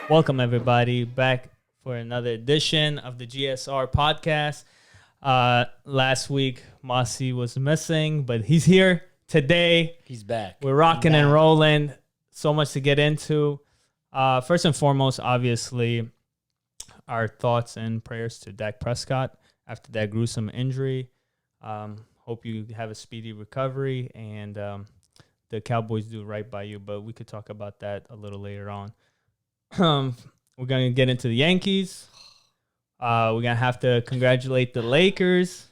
Welcome, everybody, back for another edition of the GSR podcast. Last week, Mossy was missing, but he's here today. He's back. We're rocking and rolling. So much to get into. First and foremost, obviously, our thoughts and prayers to Dak Prescott after that gruesome injury. Hope you have a speedy recovery and the Cowboys do right by you, but we could talk about that a little later on. We're going to get into the Yankees. We're going to have to congratulate the Lakers.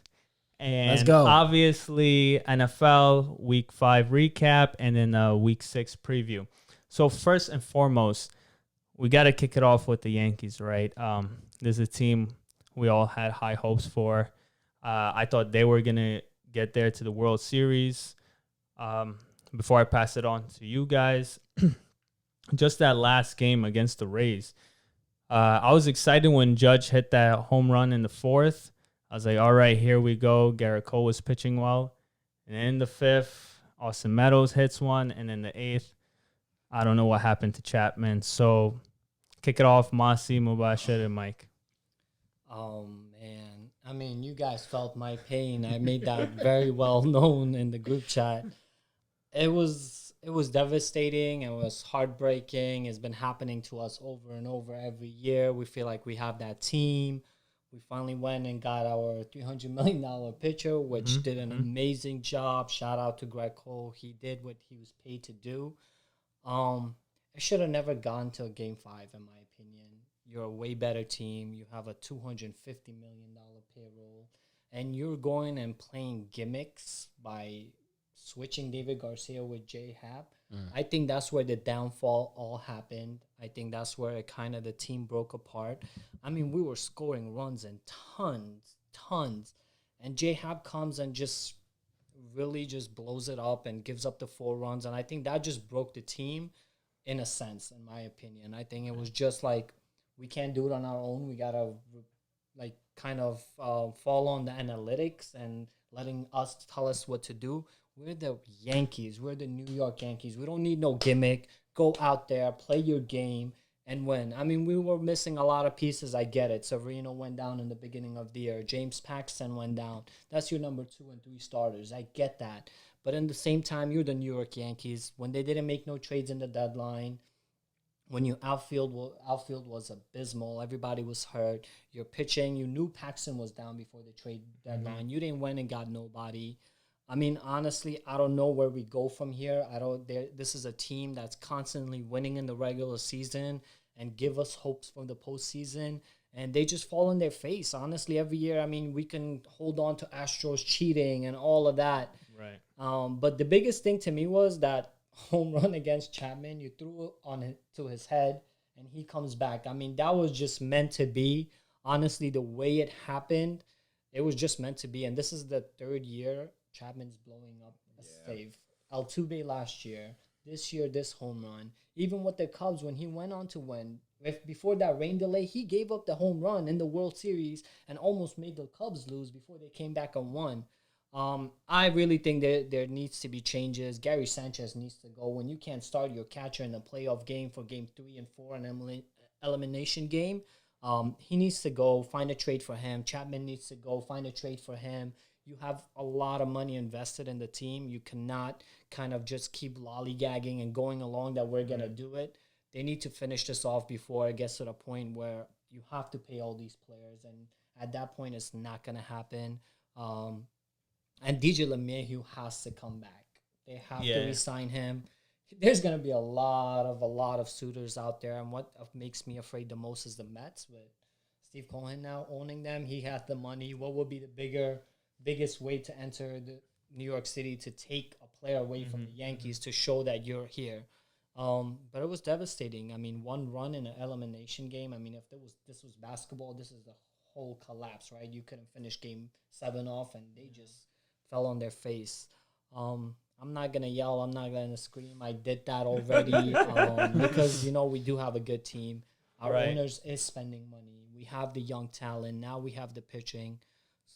And let's go. Obviously, NFL Week 5 recap and then Week 6 preview. So first and foremost, we got to kick it off with the Yankees, right? This is a team we all had high hopes for. I thought they were going to get there to the World Series. Before I pass it on to you guys, just that last game against the Rays, I was excited when Judge hit that home run in the fourth. I was like, all right, here we go. Garrett Cole was pitching well. And in the fifth, Austin Meadows hits one. And in the eighth, I don't know what happened to Chapman. So kick it off, Mossy, Mubashir, and Mike. Oh, man. I mean, you guys felt my pain. I made that very well known in the group chat. It was devastating. It was heartbreaking. It's been happening to us over and over every year. We feel like we have that team. We finally went and got our $300 million pitcher, which did an amazing job. Shout out to Greg Cole. He did what he was paid to do. It should have never gone to Game 5, in my opinion. You're a way better team. You have a $250 million payroll. And you're going and playing gimmicks by switching David Garcia with J-Happ. I think that's where the downfall all happened. I think that's where it kind of the team broke apart. I mean, we were scoring runs and tons. And J-Happ comes and just really just blows it up and gives up the 4 runs. And I think that just broke the team in a sense, in my opinion. I think it was just like, we can't do it on our own. We got to like kind of fall on the analytics and letting us tell us what to do. We're the Yankees. We're the New York Yankees. We don't need no gimmick. Go out there, play your game, and win. I mean, we were missing a lot of pieces. I get it. Severino went down in the beginning of the year. James Paxton went down. That's your number 2 and 3 starters. I get that. But in the same time, you're the New York Yankees. When they didn't make no trades in the deadline, when your outfield was abysmal, everybody was hurt. Your pitching, you knew Paxton was down before the trade deadline. You didn't win and got nobody. I mean, honestly, I don't know where we go from here. This is a team that's constantly winning in the regular season and give us hopes for the postseason, and they just fall on their face. Honestly, every year, I mean, we can hold on to Astros cheating and all of that. Right. But the biggest thing to me was that home run against Chapman. You threw it to his head, and he comes back. I mean, that was just meant to be. Honestly, the way it happened, it was just meant to be. And this is the 3rd year Chapman's blowing up a save. Altuve last year. This year, this home run. Even with the Cubs, when he went on to win, before that rain delay, he gave up the home run in the World Series and almost made the Cubs lose before they came back and won. I really think there needs to be changes. Gary Sanchez needs to go. When you can't start your catcher in a playoff game for Game 3 and 4, an elimination game, he needs to go. Find a trade for him. Chapman needs to go. Find a trade for him. You have a lot of money invested in the team. You cannot kind of just keep lollygagging and going along that we're going to do it. They need to finish this off before it gets to the point where you have to pay all these players. And at that point, it's not going to happen. And DJ LeMahieu has to come back. They have to re-sign him. There's going to be a lot of suitors out there. And what makes me afraid the most is the Mets with Steve Cohen now owning them. He has the money. What would be the biggest way to enter the New York City to take a player away from the Yankees to show that you're here? But it was devastating. I mean, 1 run in an elimination game. I mean, if this was basketball, this is the whole collapse, right? You couldn't finish Game 7 off, and they just fell on their face. I'm not going to yell. I'm not going to scream. I did that already because, we do have a good team. Our owners is spending money. We have the young talent. Now we have the pitching.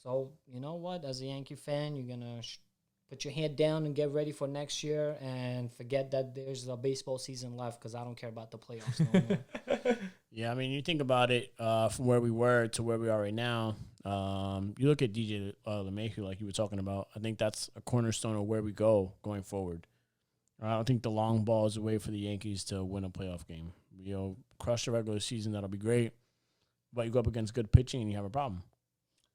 So, you know what? As a Yankee fan, you're going to put your head down and get ready for next year and forget that there's a baseball season left because I don't care about the playoffs no more. Yeah, I mean, you think about it from where we were to where we are right now. You look at DJ LeMahieu, like you were talking about. I think that's a cornerstone of where we go going forward. I don't think the long ball is a way for the Yankees to win a playoff game. Crush the regular season, that'll be great. But you go up against good pitching and you have a problem.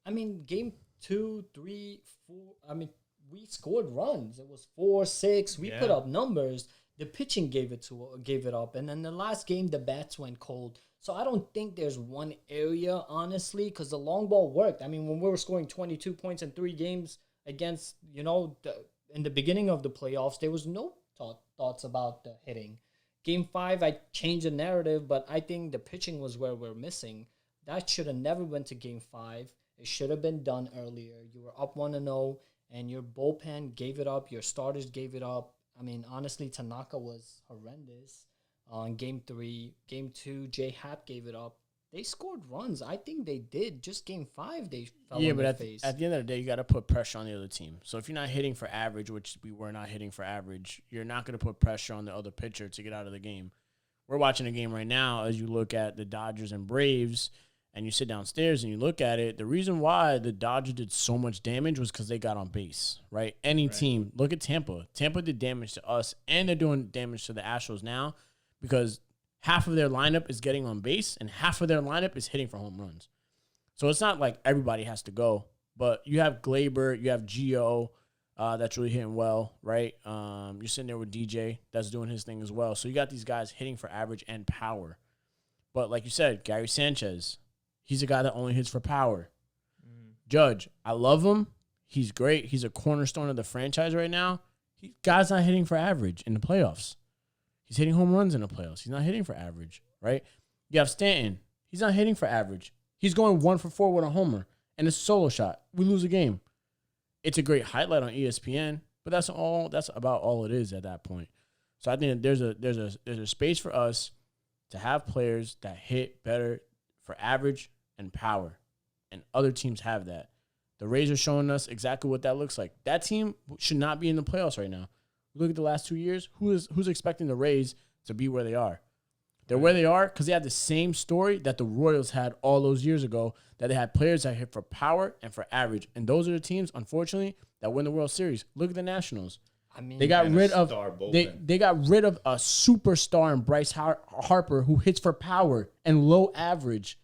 I mean, game 2, 3, 4. I mean, we scored runs. It was 4, 6. We put up numbers. The pitching gave it up, and then the last game the bats went cold. So I don't think there's one area, honestly, because the long ball worked. I mean, when we were scoring 22 points in 3 games against, in the beginning of the playoffs, there was no thoughts about the hitting. Game 5, I changed the narrative, but I think the pitching was where we're missing. That should have never went to Game 5. It should have been done earlier. You were up 1-0, and your bullpen gave it up. Your starters gave it up. I mean, honestly, Tanaka was horrendous on Game 3. Game 2, J. Happ gave it up. They scored runs. I think they did. Just Game 5, they fell on their face. At the end of the day, you got to put pressure on the other team. So if you're not hitting for average, which we were not hitting for average, you're not going to put pressure on the other pitcher to get out of the game. We're watching a game right now as you look at the Dodgers and Braves, and you sit downstairs and you look at it. The reason why the Dodgers did so much damage was because they got on base, right? Any team, look at Tampa. Tampa did damage to us, and they're doing damage to the Astros now because half of their lineup is getting on base and half of their lineup is hitting for home runs. So it's not like everybody has to go, but you have Glaber, you have Gio that's really hitting well, right? You're sitting there with DJ that's doing his thing as well. So you got these guys hitting for average and power. But like you said, Gary Sanchez, he's a guy that only hits for power. Judge, I love him. He's great. He's a cornerstone of the franchise right now. Guy's not hitting for average in the playoffs. He's hitting home runs in the playoffs. He's not hitting for average, right? You have Stanton. He's not hitting for average. He's going 1 for 4 with a homer and a solo shot. We lose a game. It's a great highlight on ESPN, but that's about all it is at that point. So I think there's a space for us to have players that hit better for average and power, and other teams have that. The Rays are showing us exactly what that looks like. That team should not be in the playoffs right now. Look at the last 2 years. Who's expecting the Rays to be where they are? They're where they are because they have the same story that the Royals had all those years ago, that they had players that hit for power and for average. And those are the teams, unfortunately, that win the World Series. Look at the Nationals. I mean, they got rid of a superstar in Bryce Harper who hits for power and low average.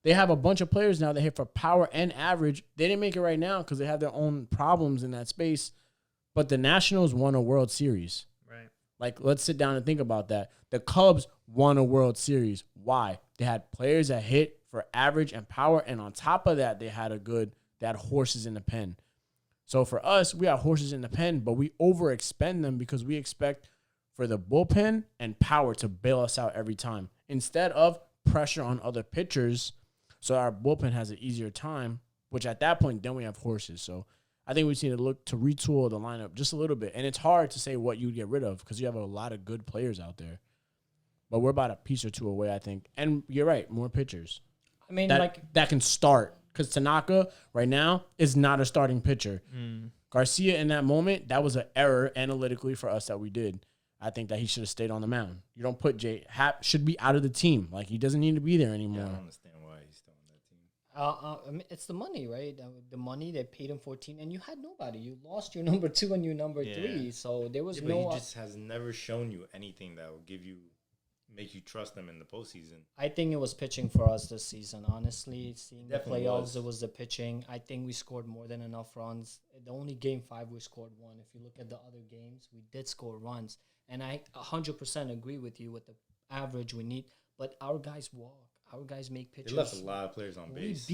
They have a bunch of players now that hit for power and average. They didn't make it right now because they have their own problems in that space. But the Nationals won a World Series. Right. Like, let's sit down and think about that. The Cubs won a World Series. Why? They had players that hit for average and power, and on top of that, they had horses in the pen. So for us, we have horses in the pen, but we overexpend them because we expect for the bullpen and power to bail us out every time instead of pressure on other pitchers so our bullpen has an easier time, which at that point, then we have horses. So I think we just need to look to retool the lineup just a little bit. And it's hard to say what you'd get rid of because you have a lot of good players out there. But we're about a piece or two away, I think. And you're right, more pitchers. I mean, that can start. Because Tanaka right now is not a starting pitcher. Garcia in that moment, that was an error analytically for us that we did. I think that he should have stayed on the mound. You don't put Happ should be out of the team. Like, he doesn't need to be there anymore. Yeah, I don't understand why he's still on that team. I mean, it's the money, right? The money, they paid him 14, and you had nobody. You lost your number 2 and your number 3, so there was but no. He just has never shown you anything that will make you trust them in the postseason. I think it was pitching for us this season. Honestly, seeing Definitely the playoffs, was. it was the pitching. I think we scored more than enough runs. The only Game 5 we scored 1. If you look at the other games, we did score runs, and I 100% agree with you with the average we need. But our guys walk. Our guys make pitches. They left a lot of players on base.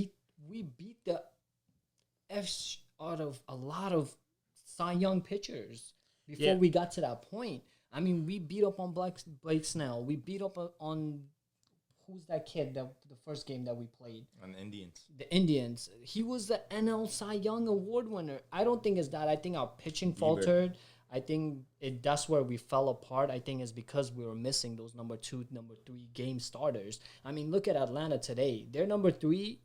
We beat the F out of a lot of Cy Young pitchers before we got to that point. I mean, we beat up on Blake Snell. We beat up on who's that kid the first game that we played? On the Indians. The Indians. He was the NL Cy Young Award winner. I don't think it's that. I think our pitching faltered. I think that's where we fell apart. I think it's because we were missing those number 2, number 3 game starters. I mean, look at Atlanta today. Their number 3,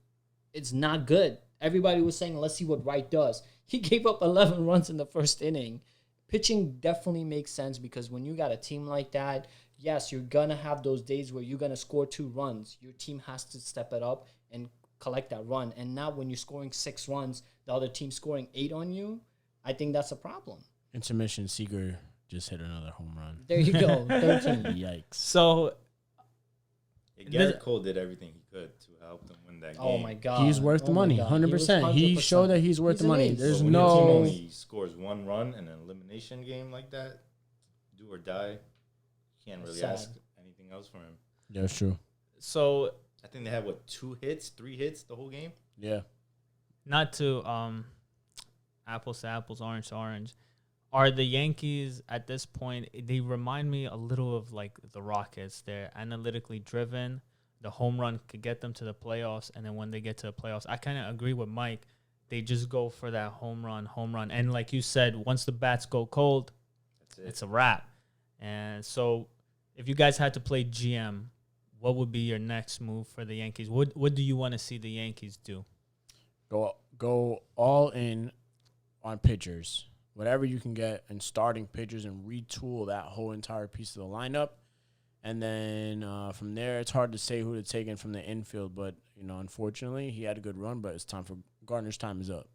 it's not good. Everybody was saying, let's see what Wright does. He gave up 11 runs in the first inning. Pitching definitely makes sense because when you got a team like that, yes, you're going to have those days where you're going to score 2 runs. Your team has to step it up and collect that run. And now when you're scoring 6 runs, the other team scoring 8 on you, I think that's a problem. Intermission, Seager just hit another home run. There you go, 13. Yikes. So Garrett Cole did everything he could to help them win that game. Oh my God. He's worth the money, 100%. He showed that he's worth the money. an ace. There's But when your team no... only scores 1 run in an elimination game like that, do or die, you can't really Sad. ask anything else from him. Yeah, it's true. So I think they had 2 hits, 3 hits the whole game. Yeah. not to apples to apples, orange to orange. Are the Yankees at this point? They remind me a little of like the Rockets. They're analytically driven. The home run could get them to the playoffs, and then when they get to the playoffs, I kind of agree with Mike. They just go for that home run, and like you said, once the bats go cold, That's it. it's a wrap. And so, if you guys had to play GM, what would be your next move for the Yankees? What do you want to see the Yankees do? Go all in on pitchers. Whatever you can get and starting pitchers and retool that whole entire piece of the lineup. And then from there, it's hard to say who to take in from the infield. But, unfortunately, he had a good run, but it's time for Gardner's time is up.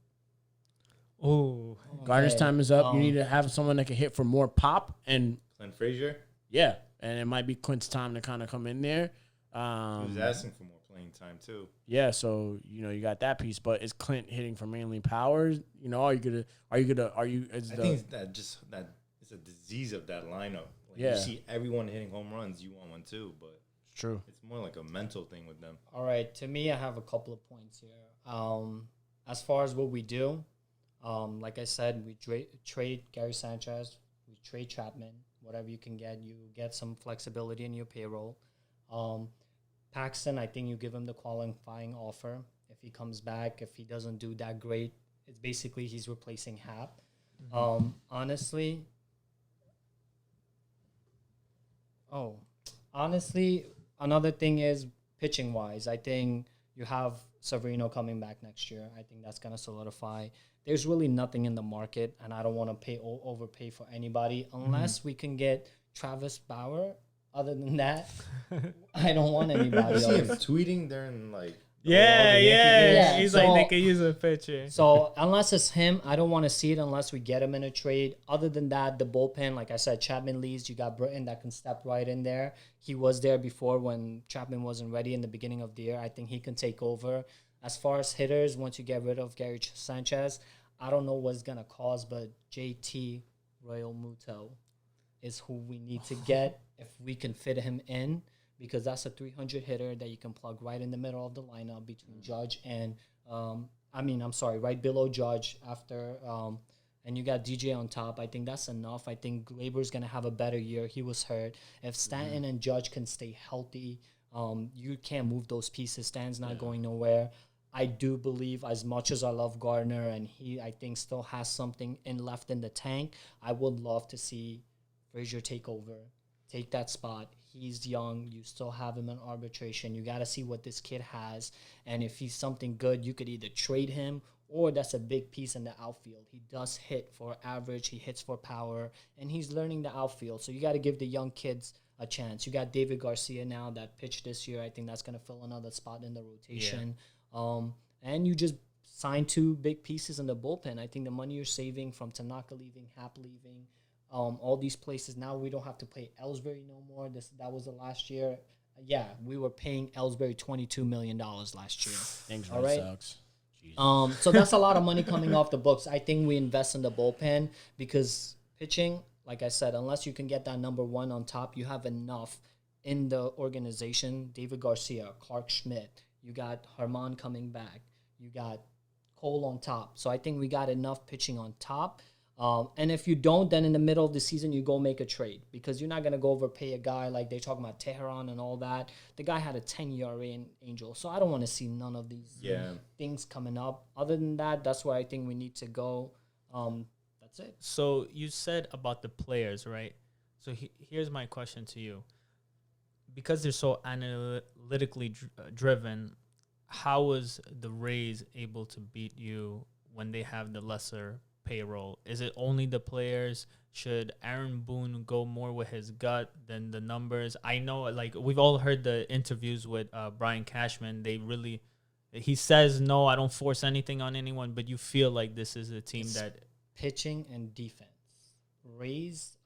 Oh, Gardner's time is up. You need to have someone that can hit for more pop. And, Clint Frazier, yeah, and it might be Clint's time to kind of come in there. he was asking for more playing time too. Yeah, so you got that piece, but is Clint hitting for mainly power? I think it's a disease of that lineup. Like Yeah. you see everyone hitting home runs, you want one too, but It's true. it's more like a mental thing with them. All right, to me, I have a couple of points here. As far as what we do, like I said, we trade Gary Sanchez, we trade Chapman, whatever you can get. You get some flexibility in your payroll. Paxton, I think you give him the qualifying offer. If he comes back, if he doesn't do that great, it's basically he's replacing Hap. Honestly, another thing is pitching wise. I think you have Severino coming back next year. I think that's going to solidify. There's really nothing in the market, and I don't want to overpay for anybody unless we can get Travis Bauer. Other than that, I don't want anybody You see him else. tweeting during like yeah. Yeah, He's so- like they could use a pitcher. So unless it's him, I don't want to see it unless we get him in a trade. Other than that, the bullpen, like I said, Chapman leaves. You got Britton that can step right in there. He was there before when Chapman wasn't ready in the beginning of the year. I think he can take over. As far as hitters, once you get rid of Gary Sanchez, I don't know what's going to cause, but JT Royal Muto is who we need to get if we can fit him in, because that's a 300 hitter that you can plug right in the middle of the lineup between Judge and, right below Judge after, and you got DJ on top. I think that's enough. I think Glaber's going to have a better year. He was hurt. If Stanton and Judge can stay healthy, you can't move those pieces. Stanton's not going nowhere. I do believe, as much as I love Gardner and he, I think, still has something left in the tank, I would love to see Frazier take over, take that spot. He's young. You still have him in arbitration. You got to see what this kid has. And if he's something good, you could either trade him or that's a big piece in the outfield. He does hit for average. He hits for power. And he's learning the outfield. So you got to give the young kids a chance. You got David Garcia now that pitched this year. I think that's going to fill another spot in the rotation. And you just signed 2 big pieces in the bullpen. I think the money you're saving from Tanaka leaving, Hap leaving, all these places. Now we don't have to pay Ellsbury no more. That was the last year. Yeah, we were paying Ellsbury $22 million last year. Thanks, All Red right. Sox. So that's a lot of money coming off the books. I think we invest in the bullpen because pitching, like I said, unless you can get that number 1 on top, you have enough in the organization. David Garcia, Clark Schmidt, you got Herman coming back, you got Cole on top. So I think we got enough pitching on top. And if you don't, then in the middle of the season, you go make a trade because you're not going to go overpay a guy like they're talking about Teheran and all that. The guy had a 10 ERA in Angel. So I don't want to see none of these things coming up. Other than that, that's where I think we need to go. That's it. So you said about the players, right? So here's my question to you. Because they're so analytically driven, how was the Rays able to beat you when they have the lesser payroll? Is it only the players? Should Aaron Boone go more with his gut than the numbers? I know, like, we've all heard the interviews with Brian Cashman. He says, no, I don't force anything on anyone, but you feel like this is a team that... Pitching and defense. Rays,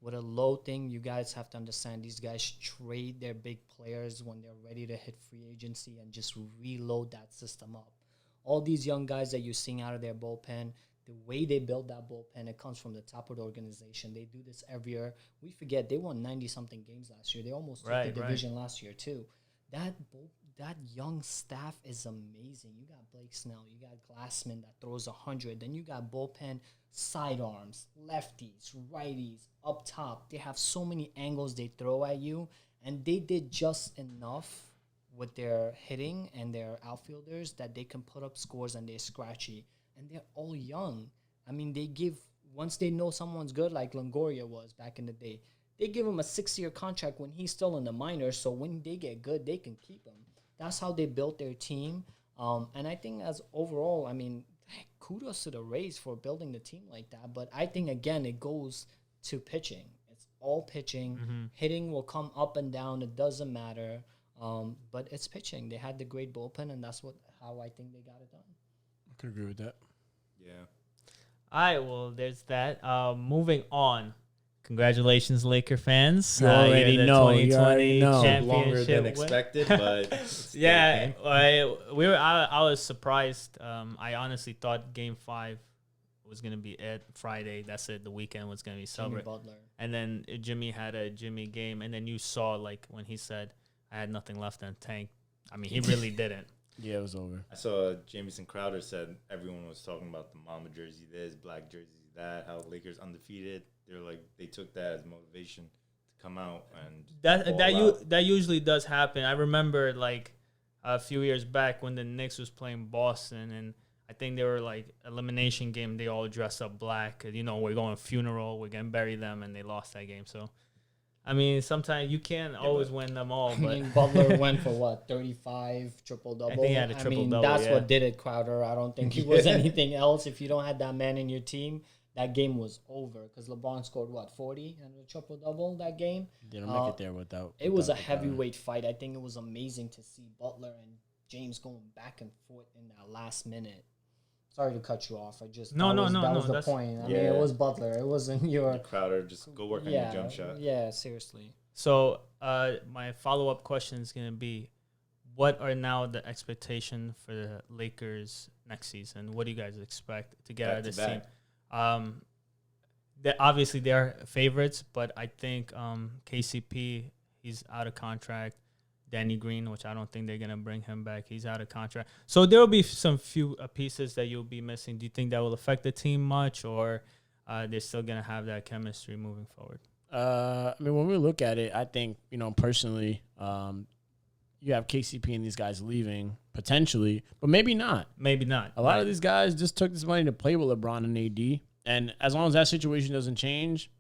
with a low thing, you guys have to understand these guys trade their big players when they're ready to hit free agency and just reload that system up. All these young guys that you're seeing out of their bullpen, the way they build that bullpen, it comes from the top of the organization. They do this every year. We forget they won 90-something games last year. They almost took the division last year too. That young staff is amazing. You got Blake Snell. You got Glassman that throws 100. Then you got bullpen sidearms, lefties, righties, up top. They have so many angles they throw at you, and they did just enough with their hitting and their outfielders that they can put up scores, and they're scratchy. And they're all young. I mean, once they know someone's good, like Longoria was back in the day, they give him a 6-year contract when he's still in the minors, so when they get good, they can keep him. That's how they built their team. And I think as overall, I mean, kudos to the Rays for building the team like that. But I think, again, it goes to pitching. It's all pitching. Mm-hmm. Hitting will come up and down. It doesn't matter. But it's pitching. They had the great bullpen, and that's how I think they got it done. I could agree with that. Yeah. All right, well, there's that. Moving on. Congratulations, Laker fans. You already know. 2020 championship Longer than expected, but yeah, I was surprised. I honestly thought Game 5 was going to be it Friday. That's it. The weekend was going to be celebrated. Butler. And then Jimmy had a Jimmy game. And then you saw, like, when he said, I had nothing left in the tank. I mean, he really didn't. Yeah, it was over. I saw Jamison Crowder said everyone was talking about the mama jersey this, black jersey that, how Lakers undefeated. They're like, they took that as motivation to come out and that usually does happen. I remember, like, a few years back when the Knicks was playing Boston, and I think they were like elimination game. They all dressed up black. You know, we're going funeral. We're gonna bury them, and they lost that game. So, I mean, sometimes you can't always win them all. But I mean, Butler went for what, 35 triple-double? I think he had a triple-double, that's what did it, Crowder. I don't think he was anything else. If you don't have that man in your team, that game was over because LeBron scored, 40 and a triple-double that game? They don't make it there without. It was a heavyweight fight. I think it was amazing to see Butler and James going back and forth in that last minute. Sorry to cut you off. That was the point. I mean, it was Butler. It wasn't your... Crowder, just go work on your jump shot. Yeah, seriously. So my follow-up question is going to be, what are now the expectation for the Lakers next season? What do you guys expect to get out of this team? Obviously, they're favorites, but I think KCP, he's out of contract. Danny Green, which I don't think they're going to bring him back. He's out of contract. So there will be some few pieces that you'll be missing. Do you think that will affect the team much, or they're still going to have that chemistry moving forward? I mean, when we look at it, I think, personally, you have KCP and these guys leaving potentially, but maybe not. Maybe not. A lot of these guys just took this money to play with LeBron and AD, and as long as that situation doesn't change,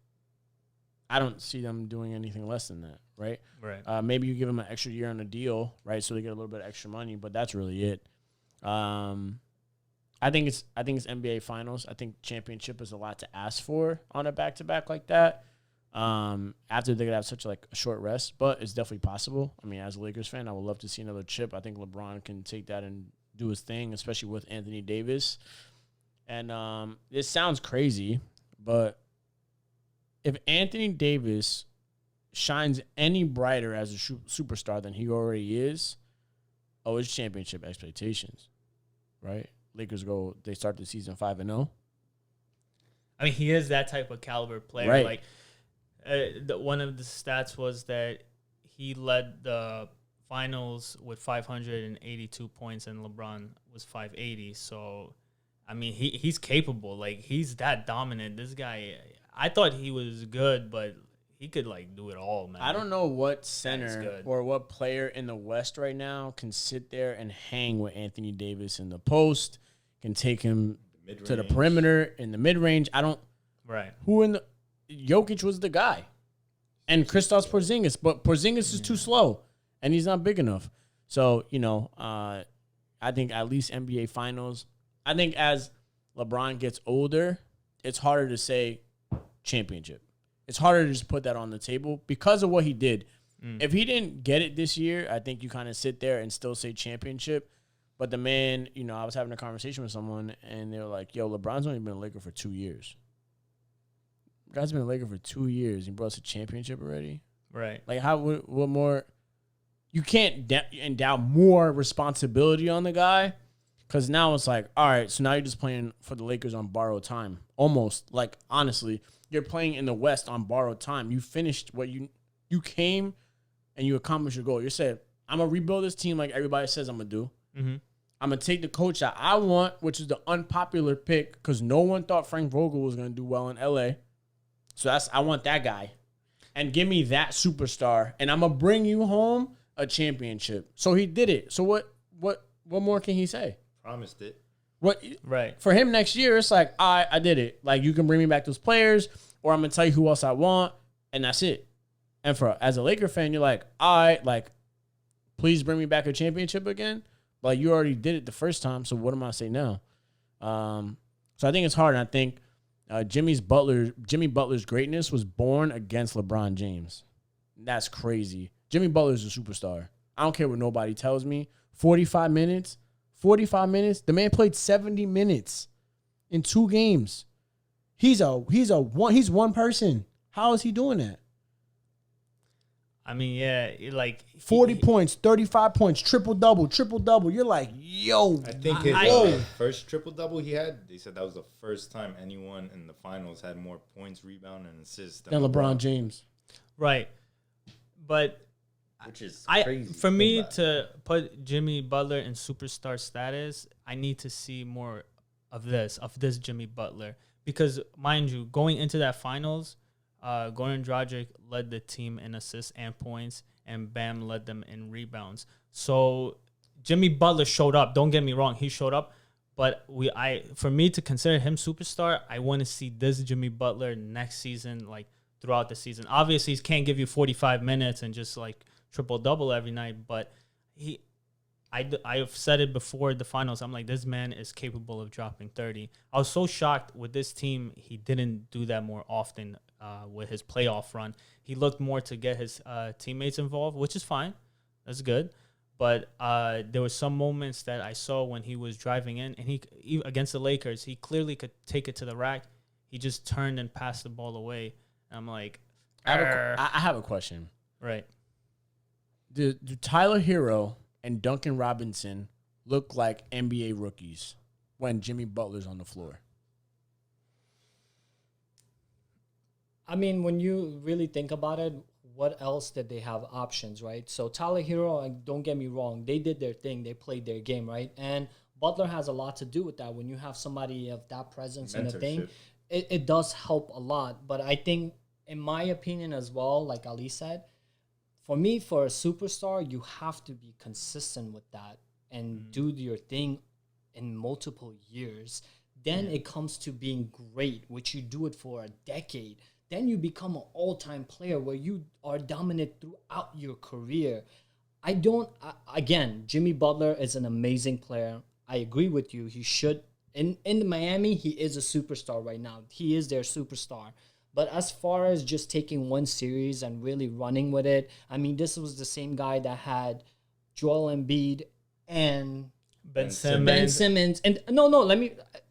I don't see them doing anything less than that, right? Right. Maybe you give them an extra year on the deal, right, so they get a little bit of extra money, but that's really it. I think it's NBA Finals. I think championship is a lot to ask for on a back-to-back like that. After they could have such a short rest, but it's definitely possible. I mean, as a Lakers fan, I would love to see another chip. I think LeBron can take that and do his thing, especially with Anthony Davis. And this sounds crazy, but if Anthony Davis shines any brighter as a superstar than he already is, it's championship expectations, right? Lakers they start the season 5-0. I mean, he is that type of caliber player. Right. One of the stats was that he led the finals with 582 points, and LeBron was 580. So, I mean, he's capable. Like, he's that dominant. This guy, I thought he was good, but he could, do it all, man. I don't know what center or what player in the West right now can sit there and hang with Anthony Davis in the post, can take him to the perimeter in the mid-range. Right. Jokic was the guy. And Kristaps Porzingis. But Porzingis is too slow, and he's not big enough. So, I think at least NBA Finals. I think as LeBron gets older, it's harder to say championship. It's harder to just put that on the table because of what he did. If he didn't get it this year, I think you kind of sit there and still say championship. But the man, I was having a conversation with someone, and they were like, yo, LeBron's only been a Laker for 2 years. Guy's been a Laker for 2 years. He brought us a championship already. Right. Like, what more? You can't endow more responsibility on the guy because now it's like, all right, so now you're just playing for the Lakers on borrowed time. Almost. Like, honestly, you're playing in the West on borrowed time. You finished what you came and you accomplished your goal. You said, I'm going to rebuild this team like everybody says I'm going to do. Mm-hmm. I'm going to take the coach that I want, which is the unpopular pick because no one thought Frank Vogel was going to do well in L.A. So I want that guy. And give me that superstar, and I'm going to bring you home a championship. So he did it. So what more can he say? Promised it. Right. For him next year, it's like, I did it. Like, you can bring me back those players, or I'm going to tell you who else I want, and that's it. And as a Laker fan, you're like, please bring me back a championship again. Like, you already did it the first time, so what am I say now? So I think it's hard, and I think Jimmy Butler's greatness was born against LeBron James. That's crazy. Jimmy Butler's a superstar. I don't care what nobody tells me. 45 minutes. The man played 70 minutes in 2 games. He's one person. How is he doing that? I mean, yeah, like 40 points, 35 points, triple-double. You're like, yo. I think his first triple-double he had, they said that was the first time anyone in the finals had more points, rebound, and assists than LeBron James. Right. But which is crazy. For me to put Jimmy Butler in superstar status, I need to see more of this Jimmy Butler. Because, mind you, going into that finals, Goran Dragic led the team in assists and points, and Bam led them in rebounds. So Jimmy Butler showed up. Don't get me wrong, he showed up. But for me to consider him superstar, I want to see this Jimmy Butler next season, like throughout the season. Obviously, he can't give you 45 minutes and just like triple-double every night, but I've said it before the finals. I'm like, this man is capable of dropping 30. I was so shocked with this team. He didn't do that more often with his playoff run. He looked more to get his teammates involved, which is fine. That's good. But there were some moments that I saw when he was driving in, and he against the Lakers, he clearly could take it to the rack. He just turned and passed the ball away. And I'm like, I have a question. Right. Do Tyler Hero and Duncan Robinson look like NBA rookies when Jimmy Butler's on the floor? I mean, when you really think about it, what else did they have options, right? So Tyler Hero, don't get me wrong, they did their thing. They played their game, right? And Butler has a lot to do with that. When you have somebody of that presence in a thing, it does help a lot. But I think, in my opinion as well, like Ali said, for me, for a superstar, you have to be consistent with that and do your thing in multiple years. Then it comes to being great, which you do it for a decade. Then you become an all-time player where you are dominant throughout your career. Again, Jimmy Butler is an amazing player. I agree with you. He should, in Miami, he is a superstar right now. He is their superstar. But as far as just taking one series and really running with it, I mean, this was the same guy that had Joel Embiid and Ben Simmons. And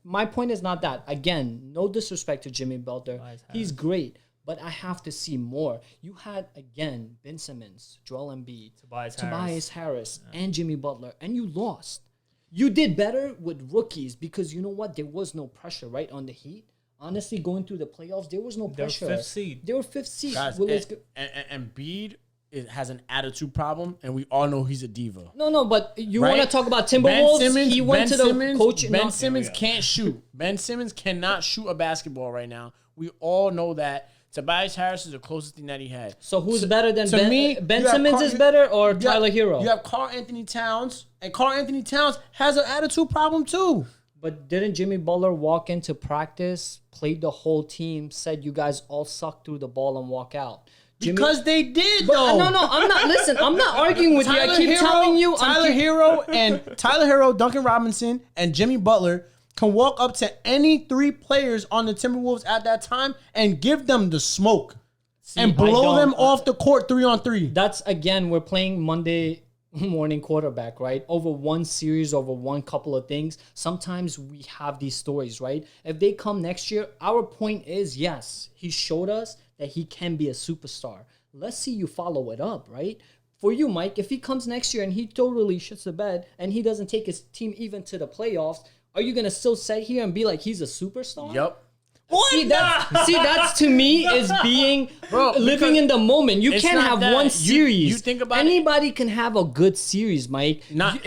my point is not that. Again, no disrespect to Jimmy Butler. He's great, but I have to see more. You had, again, Ben Simmons, Joel Embiid, Tobias Harris, and Jimmy Butler, and you lost. You did better with rookies because you know what? There was no pressure, right, on the Heat. Honestly, going through the playoffs, there was no pressure. They were 5th seed. They were 5th seed. Guys, and Embiid has an attitude problem, and we all know he's a diva. No, but you want to talk about Timberwolves? He went to the coach. Ben Simmons can't shoot. Ben Simmons cannot shoot a basketball right now. We all know that. Tobias Harris is the closest thing that he had. So who's better than Ben? Ben Simmons is better or Tyler Hero? You have Karl Anthony Towns, and Karl Anthony Towns has an attitude problem too. But didn't Jimmy Butler walk into practice, played the whole team, said you guys all suck through the ball and walk out? Because they did, But, though. no, I'm not. Listen, I'm not arguing with you. I keep telling you. Tyler Hero, Duncan Robinson, and Jimmy Butler can walk up to any three players on the Timberwolves at that time and give them the smoke and blow them off the court 3-on-3. That's again, we're playing Monday morning quarterback, right? Over one series, over one couple of things. Sometimes we have these stories, right? If they come next year, our point is yes, he showed us that he can be a superstar. Let's see you follow it up, right? For you, Mike, if he comes next year and he totally shits the bed and he doesn't take his team even to the playoffs, are you gonna still sit here and be like he's a superstar? Yep. See, that's to me is being living in the moment. You can't have one series. You think about anybody can have a good series, Mike. That's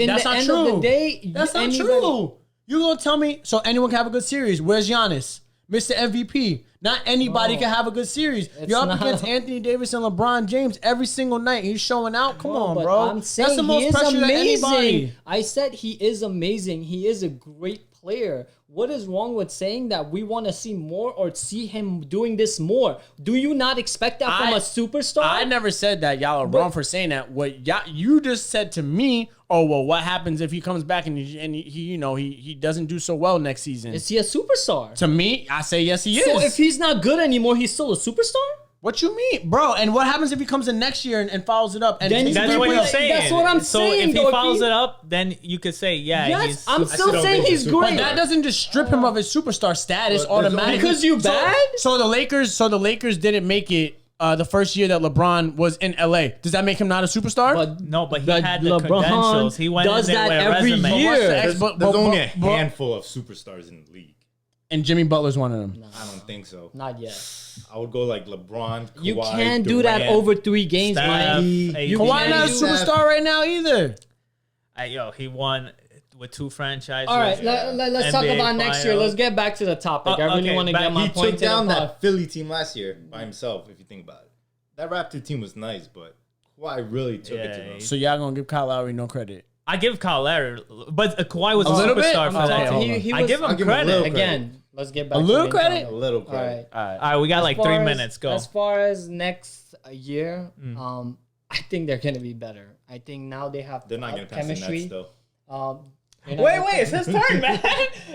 Of the day, That's not true. You're going to tell me, so anyone can have a good series. Where's Giannis? Mr. MVP. Not anybody can have a good series. You're up against Anthony Davis and LeBron James every single night. He's showing out. Come on, bro. I'm saying that's the most he is pressure to amazing. anybody. I said he is amazing. He is a great player. What is wrong with saying that we want to see more or see him doing this more? Do you not expect that from a superstar? I never said that. Y'all are wrong for saying that. What you just said to me, oh, well, what happens if he comes back and he doesn't do so well next season? Is he a superstar? To me, I say yes, he is. So if he's not good anymore, he's still a superstar? What you mean, bro? And what happens if he comes in next year and follows it up? And Then That's what he's saying. That's what I'm so saying. if he follows it up, then you could say, yeah, yes, I'm still saying he's But great. that doesn't just strip him of his superstar status automatically. Because you bad? So the Lakers didn't make it the first year that LeBron was in LA. Does that make him not a superstar? but he had the credentials. He went does in there that with a every resume. year. There's only a handful of superstars in the league. And Jimmy Butler's one of them. No, I don't think so. Not yet. I would go like LeBron, Kawhi, You can't do that Durant. over 3 games, Steph, Mike. AD. You Kawhi can't not a do superstar right now either. He won with 2 franchises. All right, let's talk NBA about next year. finals. Let's get back to the topic. Oh, I really okay, want to back- get my He point took down in the that Philly team last year by himself, if you think about it. That Raptor team was nice, but Kawhi really took it to them. So y'all gonna give Kyle Lowry no credit? I give Kyle Lowry, but Kawhi was a little bit? superstar for Okay, that hold team. on. He I was- give him I'll give him a credit. little credit. Again, let's get back A to little being credit? A Kyle. little All credit. right. All right, we got like 3 far as- minutes. Go. As far as next year, I think they're going to be better. I think now they have They're not going to pass the chemistry. Nets, though. They're not gonna it's his turn, man.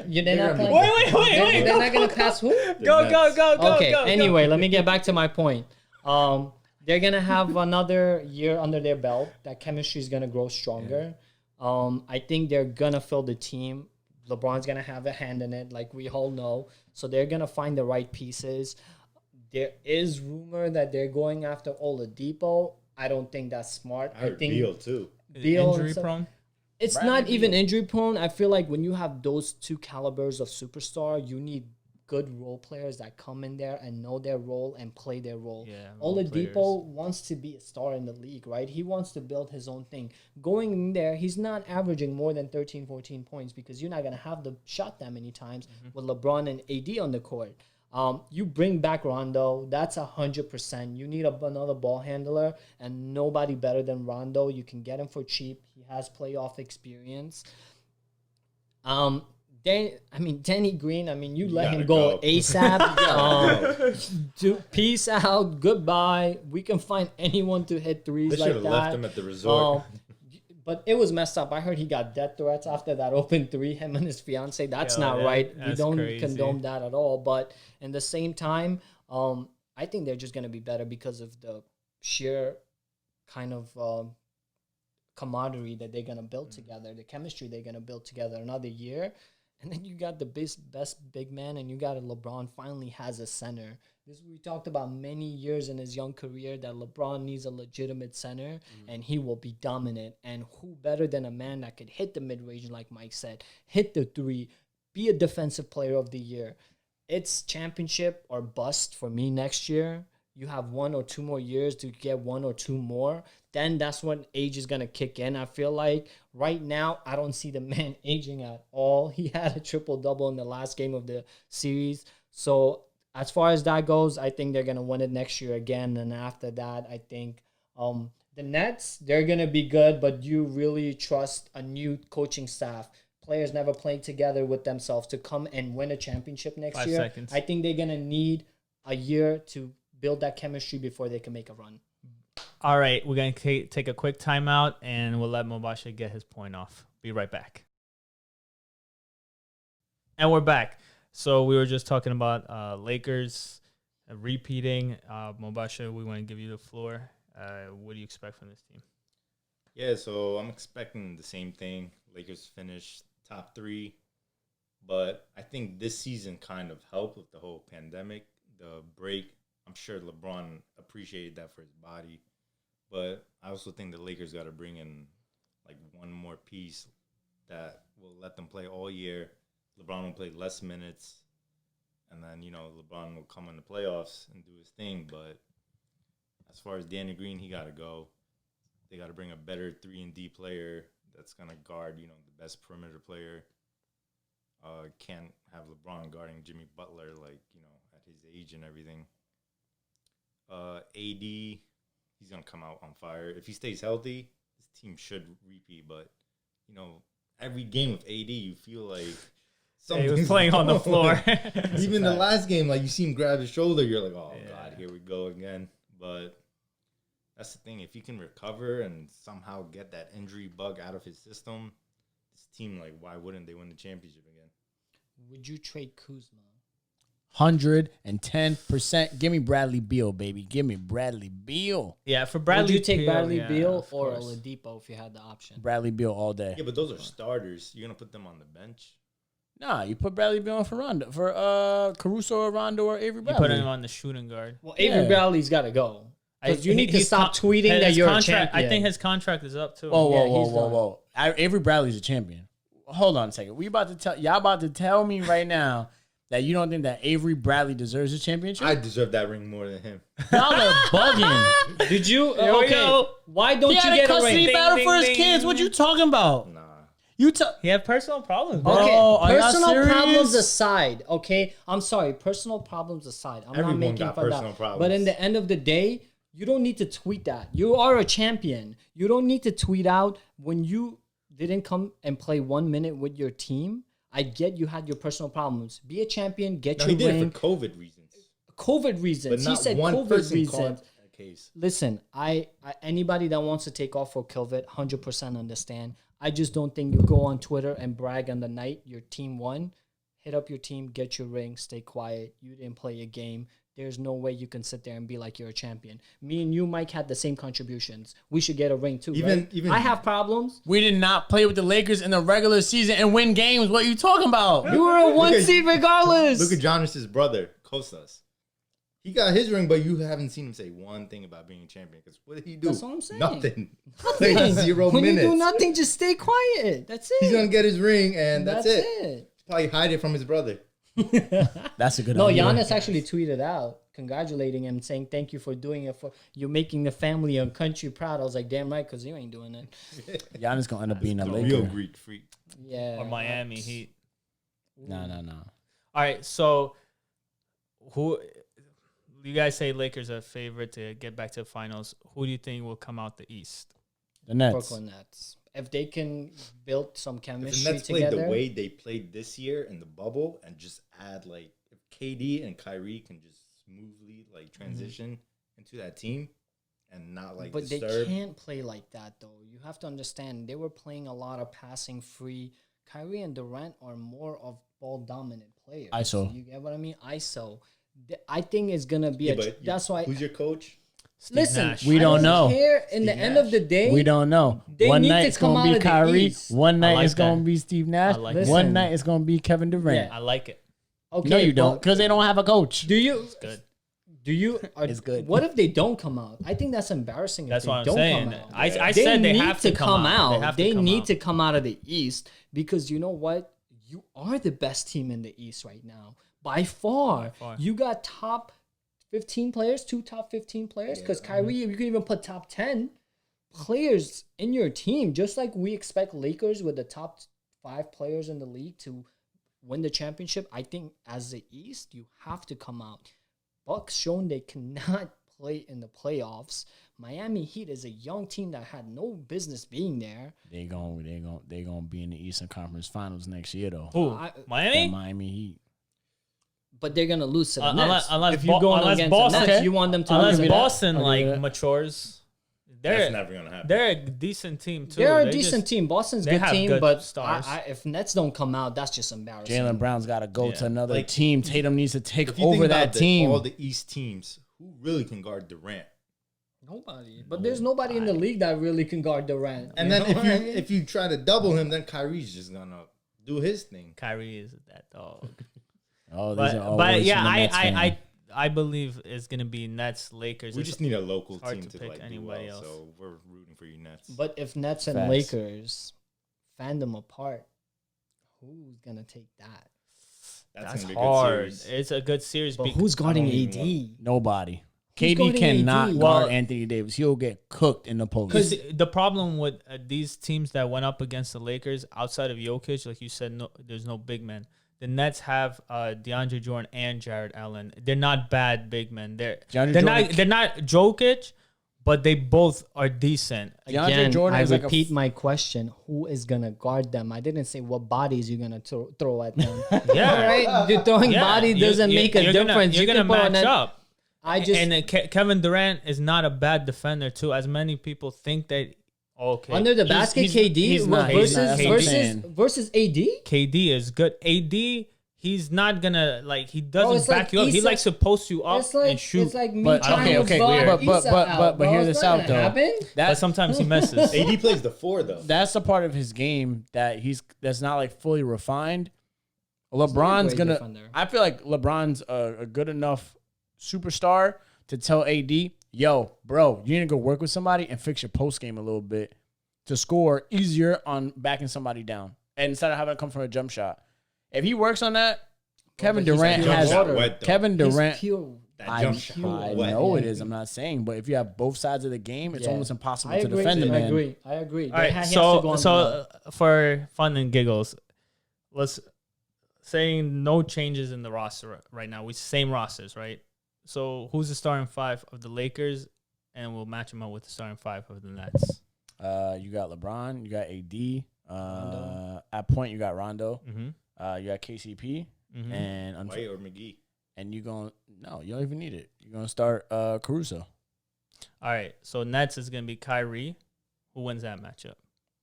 They're not playing- Wait. They're not going to pass who? Go. Okay. Go. Anyway, let me get back to my point. They're gonna have another year under their belt. That chemistry is gonna grow stronger. I think they're gonna fill the team. LeBron's gonna have a hand in it, like we all know. So they're gonna find the right pieces. There is rumor that they're going after Oladipo. I don't think that's smart. I heard think Beal, too. Beal Injury and stuff- prone. It's not even injury prone. I feel like when you have those 2 calibers of superstar, you need good role players that come in there and know their role and play their role. Yeah, role Oladipo players. wants to be a star in the league, right? He wants to build his own thing. Going in there, he's not averaging more than 13, 14 points because you're not going to have the shot that many times with LeBron and AD on the court. You bring back Rondo, that's 100%. You need another ball handler, and nobody better than Rondo. You can get him for cheap. He has playoff experience. Danny Green, you let him go go. ASAP. Peace out. Goodbye. We can find anyone to hit threes They like should have that. left him at the resort. But it was messed up. I heard he got death threats after that open 3, him and his fiance. That's Yo, not right. We that's don't crazy. condone that at all. But in the same time, I think they're just going to be better because of the sheer kind of camaraderie that they're going to build together, the chemistry they're going to build together another year. And then you got the best big man, and you got a LeBron finally has a center. We talked about many years in his young career that LeBron needs a legitimate center, and he will be dominant. And who better than a man that could hit the mid-range, like Mike said, hit the 3, be a defensive player of the year. It's championship or bust for me next year. You have 1 or 2 more years to get 1 or 2 more. Then that's when age is going to kick in. I feel like right now, I don't see the man aging at all. He had a triple-double in the last game of the series. So as far as that goes, I think they're going to win it next year again. And after that, I think the Nets, they're going to be good, but you really trust a new coaching staff. Players never played together with themselves to come and win a championship next 5 year. seconds. I think they're going to need a year to build that chemistry before they can make a run. All right, we're going to take a quick timeout, and we'll let Mobasha get his point off. Be right back. And we're back. So we were just talking about Lakers repeating. Mobasha, we want to give you the floor. What do you expect from this team? Yeah, so I'm expecting the same thing. Lakers finish top 3. But I think this season kind of helped with the whole pandemic, the break. I'm sure LeBron appreciated that for his body. But I also think the Lakers got to bring in like one more piece that will let them play all year. LeBron will play less minutes. And then, LeBron will come in the playoffs and do his thing. But as far as Danny Green, he got to go. They got to bring a better 3-and-D player that's going to guard, the best perimeter player. Can't have LeBron guarding Jimmy Butler, at his age and everything. AD, he's going to come out on fire. If he stays healthy, this team should repeat. But, every game with AD, you feel like he was playing on the floor. Even the last game, you see him grab his shoulder, you're like, oh, God, here we go again. But that's the thing. If he can recover and somehow get that injury bug out of his system, this team, why wouldn't they win the championship again? Would you trade Kuzma? 110%. Give me Bradley Beal, baby. Give me Bradley Beal. Yeah, for Bradley Would you take Beal, Bradley Beal of or course. Oladipo if you had the option? Bradley Beal all day. Yeah, but those are starters. You're going to put them on the bench? Nah, you put Bradley Beal on for Caruso or Rondo or Avery You Bradley. put him on the shooting guard. Well, Avery Bradley's got to go. Because you need to stop tweeting that his you're contract, a champion. I think his contract is up too. Whoa. Avery Bradley's a champion. Hold on a second. Y'all about to tell me right now that you don't think that Avery Bradley deserves a championship? I deserve that ring more than him. Y'all are bugging. Did you? Here we Okay. go. Why don't He you had a get a custody ring? battle for his ding, kids. ding. What you talking about? Nah. He had personal problems, bro. Okay, are y'all personal serious? problems aside, okay? I'm sorry, personal problems aside. I'm Everyone not making got fun of personal that. problems. But in the end of the day, you don't need to tweet that. You are a champion. You don't need to tweet out when you didn't come and play 1 minute with your team. I get you had your personal problems. Be a champion, get No, your he did ring. it for COVID reasons. COVID reasons. But He not said one COVID person reasons. caught a case. Listen, I anybody that wants to take off for COVID, 100% understand. I just don't think you go on Twitter and brag on the night your team won. Hit up your team, get your ring, stay quiet. You didn't play a game. There's no way you can sit there and be like you're a champion. Me and you, Mike, had the same contributions. We should get a ring too. Even- right? even- I have problems. We did not play with the Lakers in the regular season and win games. What are you talking about? You were a one at- seed regardless. Look at Giannis's brother, Kostas. He got his ring, but you haven't seen him say one thing about being a champion. Because what did he do? That's what I'm saying. Nothing. Played 0 when minutes. you do nothing, just stay quiet. That's it. He's going to get his ring, and that's it. it. Probably hide it from his brother. That's a good No, idea. Giannis actually tweeted out congratulating him, saying thank you for doing it. For you're making the family and country proud. I was like, damn right, because you ain't doing it. Giannis gonna end up being a A Laker. real Greek freak. Yeah. Or Miami Heat. No. All right, so who you guys say Lakers are a favorite to get back to the finals? Who do you think will come out the East? The Nets. Brooklyn Nets. If they can build some If chemistry the Nets played together, the way they played this year in the bubble and just add, if KD and Kyrie can just smoothly, transition into that team and not, but they disturb. can't play like that though. You have to understand they were playing a lot of passing free. Kyrie and Durant are more of ball dominant players. ISO. You get what I mean? ISO. I think it's gonna be Yeah, a. but That's why. Who's your coach? Steve Listen, Nash. We don't know. Here, in the Steve end Nash. of the day, We don't know. They One need night to it's come gonna out be of the Kyrie. East. One night like it's gonna that. be Steve Nash. I like that. One Listen. night it's gonna be Kevin Durant. Yeah. I like it. okay, No, you don't, but because they don't have a coach. Do you? Good. Do you? It's good. What if they don't come out? I think that's embarrassing. That's if they what I'm don't saying. Come out. I said they have to come out. They need to come out of the East because you know what? You are the best team in the East right now by far. far. You got top 15 players, 2 top 15 players. Because Kyrie, you can even put top 10 players in your team. Just like we expect Lakers with the top 5 players in the league to win the championship. I think as the East, you have to come out. Bucks shown they cannot play in the playoffs. Miami Heat is a young team that had no business being there. They gonna be in the Eastern Conference Finals next year though. Who? I- The Miami? Miami Heat. but they're gonna lose to the Unless- Nets. unless if you're Bo- going unless against Boston- the Nets, Okay. you want them to Unless lose. Boston I'll give you that. matures, That's never gonna happen. they're a decent team too. They're a They decent just- team. Boston's a they good have team, good but stars. if Nets don't come out, that's just embarrassing. Jaylen Brown's got to go Yeah. to another Like, team. Tatum needs to take If you think over about that team. all the East teams, who really can guard Durant? Nobody. But there's nobody in the league that really can guard Durant. And then if you try to double him, then Kyrie's just gonna do his thing. Kyrie is that dog. Oh, these But are all but words yeah, from the Nets fan. I believe it's gonna be Nets, Lakers. We It's just need a local hard team to to pick like do anybody well. else. So we're rooting for you, Nets. But if Nets and Facts. Lakers fan them apart, who's gonna take that? That's gonna be a good hard. series. It's a good series. But bec- who's guarding don't even AD? Nobody. Who's KD guarding cannot AD? guard Well- Anthony Davis. He'll get cooked in the post. Because the problem with these teams that went up against the Lakers, outside of Jokic, like you said, no, there's no big men. The Nets have DeAndre Jordan and Jared Allen. They're not bad big men. They're not Jokic, but they both are decent. DeAndre Again, Jordan I is like a repeat my question: who is gonna guard them? I didn't say what bodies you're gonna throw at them. Yeah. All right, you're throwing Yeah, body doesn't make a you're difference. You're You gonna can put on match that- up. I just And Kevin Durant is not a bad defender too, as many people think that. Okay, under the basket, KD he's not. He's not. That's what I'm saying. versus AD. KD is good. AD, he's not gonna like. He doesn't it's like back you up. He Issa- likes to post you up It's like and shoot. it's like me But trying okay, to weird. guard But Issa out, bro. hear It's this not out gonna though. happen. but That's sometimes he messes. AD plays the 4 though. that's the part of his game that's not like fully refined. not a LeBron's great gonna. defender. I feel like LeBron's a good enough superstar to tell AD, "Yo, bro, you need to go work with somebody and fix your post game a little bit to score easier on backing somebody down, and instead of having it come from a jump shot. If he works on that, Kevin but he's Durant pure has water. Wet, though. Kevin He's Durant. pure. That I, jump shot. I wet. know it is. I'm not saying, but if you have both sides of the game, it's Yeah. almost impossible I to agree. defend the I man. agree. I agree. All right, He has to go on the so for fun and giggles, let's saying no changes in the roster right now. We same rosters, right? So who's the starting 5 of the Lakers, and we'll match them up with the starting 5 of the Nets. You got LeBron, you got AD. Rondo. At point, you got Rondo. Mm-hmm. You got KCP, Mm-hmm. and White or McGee. and you going no, you don't even need it. You're gonna start Caruso, All right, so Nets is gonna be Kyrie. Who wins that matchup?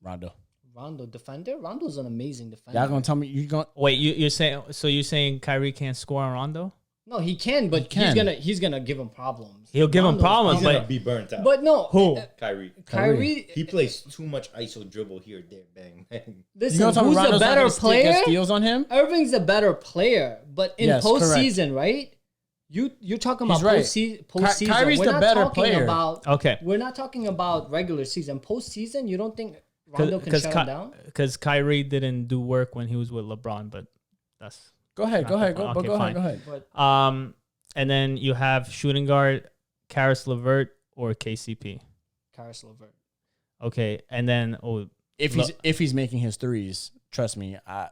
Rondo. Rondo defender. Rondo's an amazing defender. Y'all gonna tell me you going? Wait, you're saying Kyrie can't score on Rondo? No, he can, but He can. he's gonna give him problems. He'll give him Rondo's- problems, He's but gonna be burnt out. But no, Who? Kyrie. Kyrie. He plays too much ISO dribble here, there, bang, bang. You Listen, gonna tell me who's the Rondo's not better gonna get player? steals on him? Irving's a better player, but in Yes, correct. postseason, right? You're talking about He's right. postseason. Kyrie's We're the not better talking player. About, okay, We're not talking about regular season. Postseason, you don't think Rondo can shut him down? because Kyrie didn't do work when he was with LeBron, but that's Go ahead, Okay, fine. go ahead. But and then you have shooting guard Karis LeVert or KCP. Karis LeVert. Okay, and then If he's making his threes, trust me, I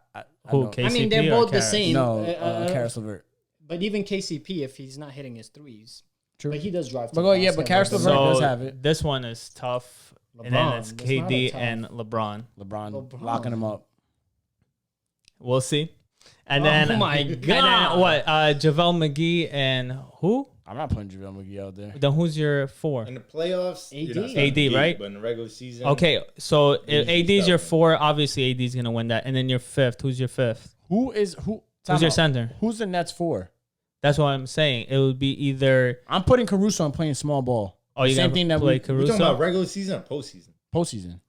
who know. KCP I mean, they're or both the Karis? same. No, Karis Karis LeVert. But even KCP, if he's not hitting his threes, True. but he does drive. to But the go- yeah, basket, but Karis but LeVert does So have it. this one is tough, and then it's LeBron, that's not a KD tough- and LeBron. LeBron locking him up. We'll see. And Oh then my And then God. what? JaVale McGee and who? I'm not putting JaVale McGee out there. Then who's your 4? In the playoffs, AD. you're not starting AD, McGee, right? But in the regular season, Okay, so if He's AD's your starting. 4, obviously AD's gonna win that, and then your 5th. Who's your 5th? Who's Who's your center? Who's the Nets for? That's what I'm saying. It would be either I'm putting Caruso on playing small ball. oh, you Same same thing that play we- we're talking Caruso. about regular season or postseason. Postseason.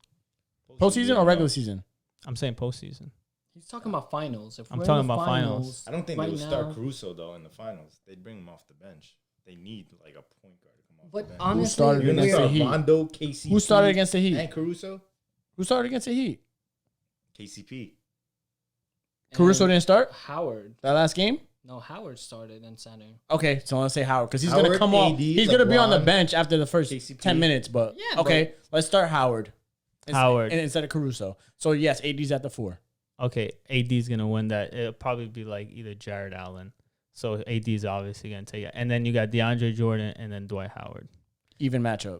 Postseason or regular season? I'm saying postseason. He's talking about finals. If I'm we're in talking the about finals. I don't think right they would start now- Caruso though in the finals. They'd bring him off the bench. They need like a point guard to come off But the bench. honestly, started You're gonna against the start Heat? Rondo, KCP. Who started against the Heat? And Caruso? Who started against the Heat? KCP. Caruso didn't start Howard. that last game? No, Howard started in center. Okay, so let's say Howard because he's going to Howard, come off. AD, He's going to be on the LeBron, bench after the first KCP. 10 minutes, but Yeah, okay, let's start Howard. Howard. Instead of Caruso. So yes, AD's at the 4. Okay, AD's gonna win that. It'll probably be like either Jared Allen. So AD's obviously gonna take it, and then you got DeAndre Jordan and then Dwight Howard. Even matchup.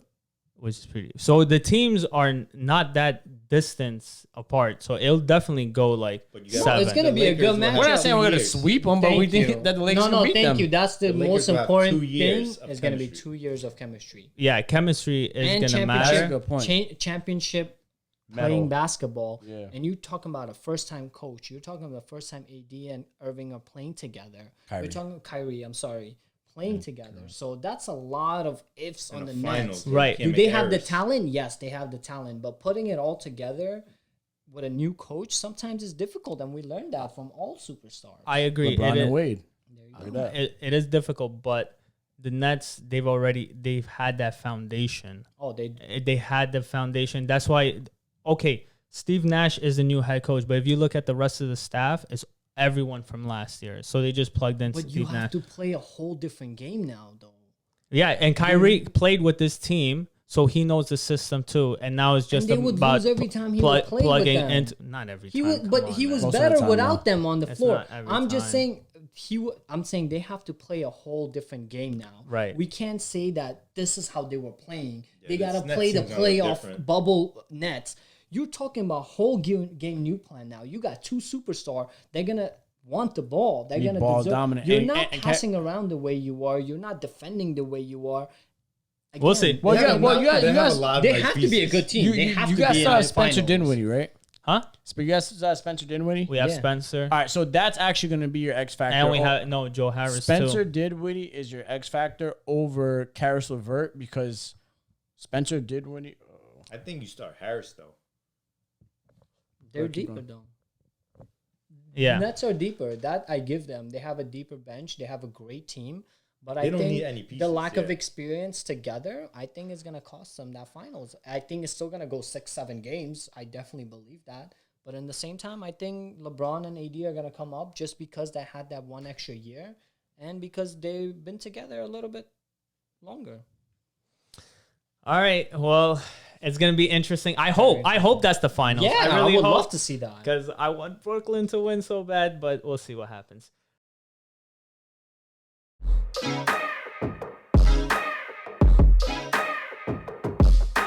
which is pretty. So the teams are not that distance apart. So it'll definitely go like But you got- 7. It's gonna be a Lakers good will match. have We're not 2 saying we're gonna years. sweep them, but we think that the Lakers no, will beat thank them. you. That's the The Lakers most will have important 2 years thing. of Is gonna be chemistry. 2 years of chemistry Yeah, chemistry is and gonna That's a matter. good point. championship Medal. playing basketball. Yeah. And you talking about a first time coach. You're talking about the first time AD and Irving are playing together. Kyrie. You're talking Kyrie. I'm sorry, playing together. So that's a lot of ifs In on the finals, Nets. you Right. can't Do they make have the errors. talent? Yes, they have the talent. But putting it all together with a new coach sometimes is difficult, and we learned that from all superstars. I agree. LeBron It and is, Wade. There you Look go. at that. it is difficult, but the Nets they've had that foundation. Oh, They had the foundation. That's why. Okay, Steve Nash is the new head coach, but if you look at the rest of the staff, it's everyone from last year. So they just plugged in but you Steve have Nash. to play a whole different game now, though. Yeah, and Kyrie played with this team, so he knows the system too. And now it's just And they would about lose every time he would play with plugging them. into not every He time. was, come but on, he man. was Most of the better time, without no. them on the It's floor. not every I'm just time. saying I'm saying they have to play a whole different game now. Right. We can't say that this is how they were playing. They this gotta Nets play the team's gonna look playoff different. bubble Nets. You're talking about whole game new plan now. You got 2 superstar. They're gonna want the ball. They're Be gonna ball deserve. dominant. You're And- not and passing around the way you are. You're not defending the way you are. We'll see. Well, they yeah, have well, not- you guys- They you have guys- a lot of, they like, have to be a pieces. good team. They have you to guys be saw in the Spencer finals. Dinwiddie, right? Huh? But you guys saw Spencer Dinwiddie. We have Yeah. Spencer, All right, so that's actually going to be your X factor. and we Oh, have Joe Harris Spencer too. Dinwiddie is your X factor over Karis LeVert because Spencer Dinwiddie. I think you start Harris though. They're Keep deeper going. though. Yeah, Nets are deeper. That I give them. They have a deeper bench. They have a great team. But They I don't think need any the pieces, lack of yeah. experience together, I think is gonna cost them that finals. I think it's still gonna go 6-7 games. I definitely believe that. But in the same time, I think LeBron and AD are gonna come up just because they had that one extra year, and because they've been together a little bit longer. All right. Well, it's gonna be interesting. I hope that's the finals. Yeah, I really would hope, love to see that. because I want Brooklyn to win so bad, but we'll see what happens.